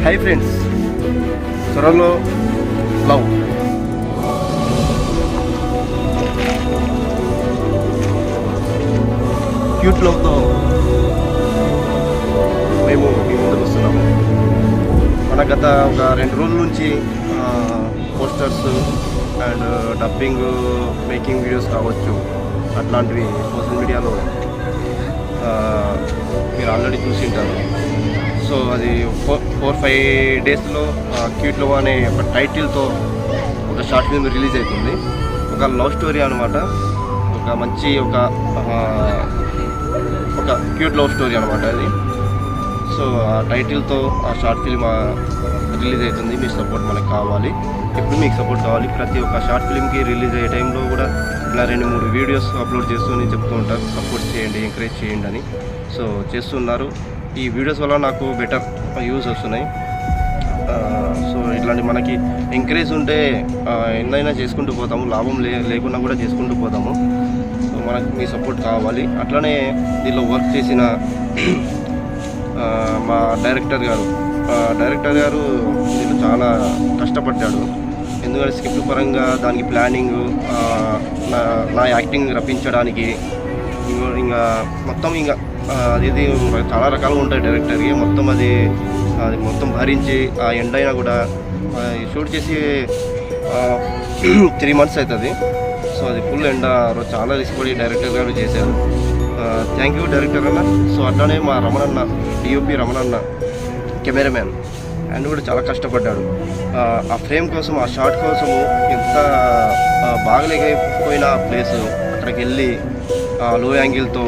Hi friends, త్వరలో love cute లవ్తో మేము మీ ముందుకు వస్తున్నాము. మన గత ఒక 2 రోజుల నుంచి posters and dubbing making videos కావచ్చు, అట్లాంటివి సోషల్ మీడియాలో మీరు ఆల్రెడీ చూసింటారు. సో అది 4-5 డేస్లో క్యూట్ లవ్ అనే ఒక టైటిల్తో ఒక షార్ట్ ఫిల్మ్ రిలీజ్ అవుతుంది. ఒక లవ్ స్టోరీ అనమాట. ఒక మంచి ఒక క్యూట్ లవ్ స్టోరీ అనమాట అది. సో ఆ టైటిల్తో ఆ షార్ట్ ఫిల్మ్ రిలీజ్ అవుతుంది. మీ సపోర్ట్ మనకు కావాలి. ఎప్పుడు మీకు సపోర్ట్ కావాలి. ప్రతి ఒక్క షార్ట్ ఫిల్మ్కి రిలీజ్ అయ్యే టైంలో కూడా ఇలా 2-3 వీడియోస్ అప్లోడ్ చేస్తూ చెప్తూ ఉంటారు, సపోర్ట్ చేయండి, ఎంకరేజ్ చేయండి అని. సో చేస్తున్నారు. ఈ వీడియోస్ వల్ల నాకు బెటర్ యూస్ వస్తున్నాయి. సో ఇట్లాంటి మనకి ఎంకరేజ్ ఉంటే ఎన్నైనా చేసుకుంటూ పోతాము. లాభం లేకుండా కూడా చేసుకుంటూ పోతాము. సో మనకు మీ సపోర్ట్ కావాలి. అట్లనే దీనిలో వర్క్ చేసిన మా డైరెక్టర్ గారు దీనిలో చాలా కష్టపడ్డాడు. ఎందుకంటే స్క్రిప్ట్ పరంగా దానికి ప్లానింగ్, నా యాక్టింగ్ రప్పించడానికి ఇంకా మొత్తం ఇంకా అది చాలా రకాలుగా ఉంటాయి డైరెక్టర్కి. మొత్తం అది మొత్తం భరించి ఆ ఎండ్ అయినా కూడా షూట్ చేసి 3 months అవుతుంది. సో అది ఫుల్ ఎండ చాలా రిస్క్ పడి డైరెక్టర్ గారు చేశారు. థ్యాంక్ యూ డైరెక్టర్ అన్న. సో అట్లానే మా రమణన్న, డిఓపి రమణన్న కెమెరామ్యాన్, ఆయన కూడా చాలా కష్టపడ్డాడు. ఆ ఫ్రేమ్ కోసం, ఆ షాట్ కోసము ఎంత బాగలేకపోయిన ప్లేస్ అక్కడికి వెళ్ళి లో యాంగిల్తో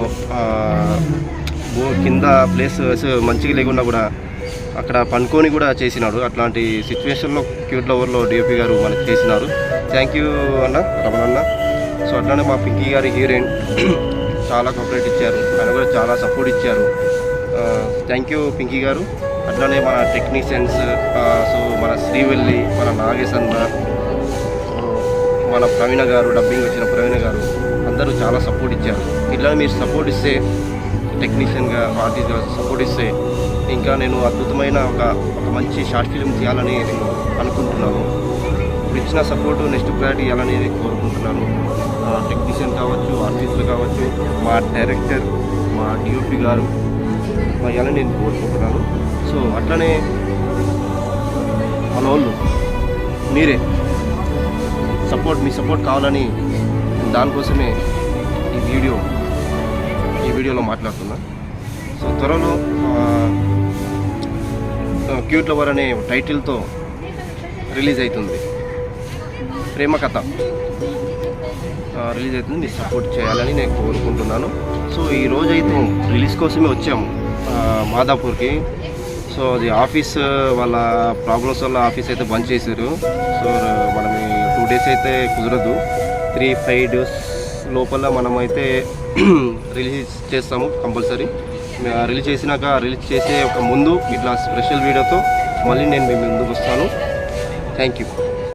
కింద ప్లేస్ మంచిగా లేకుండా కూడా అక్కడ పనుకొని కూడా చేసినాడు. అట్లాంటి సిచ్యువేషన్లో క్యూట్ లవర్లో డిఓపి గారు మనకు చేసినారు. థ్యాంక్ యూ అన్న, రమణన్న. సో అట్లానే మా పింకీ గారి హీరోయిన్ చాలా కోఆపరేట్ ఇచ్చారు. ఆయన కూడా చాలా సపోర్ట్ ఇచ్చారు. థ్యాంక్ యూ పింకీ గారు. అట్లానే మన టెక్నీషియన్స్, సో మన శ్రీవల్లి, మన నాగేశ్ అన్న, మన ప్రవీణ గారు, డబ్బింగ్ వచ్చిన ప్రవీణ గారు, అందరూ చాలా సపోర్ట్ ఇచ్చారు. ఇట్లా మీరు సపోర్ట్ ఇస్తే, టెక్నీషియన్గా ఆర్టిస్ట్గా సపోర్ట్ ఇస్తే ఇంకా నేను అద్భుతమైన ఒక మంచి షార్ట్ ఫిల్మ్ తీయాలని నేను అనుకుంటున్నాను. ఇప్పుడు ఇచ్చిన సపోర్టు నెక్స్ట్ ప్రయారిటీ ఇవ్వాలని కోరుకుంటున్నాను. టెక్నీషియన్ కావచ్చు, ఆర్టిస్టులు కావచ్చు, మా డైరెక్టర్, మా డిఓపి గారు ఇవ్వాలని నేను కోరుకుంటున్నాను. సో అట్లనే మన వాళ్ళు మీరే మీ సపోర్ట్ కావాలని దానికోసమే ఈ వీడియోలో మాట్లాడుతున్నా. సో త్వరలో క్యూట్ లవర్ అనే టైటిల్తో రిలీజ్ అవుతుంది. ప్రేమ కథ రిలీజ్ అవుతుంది. మీరు సపోర్ట్ చేయాలని నేను కోరుకుంటున్నాను. సో ఈ రోజైతే రిలీజ్ కోసమే వచ్చాము మాదాపూర్కి. సో అది ఆఫీస్ వాళ్ళ ప్రాబ్లమ్స్ వల్ల ఆఫీస్ అయితే బంద్ చేశారు. సో మనం 2 days అయితే కుదరదు. 3-5 days లోపల మనమైతే రిలీజ్ చేస్తాము కంపల్సరీ. రిలీజ్ చేసే ఒక ముందు ఇట్లా స్పెషల్ వీడియోతో మళ్ళీ నేను మీ ముందుకు వస్తాను. Thank you.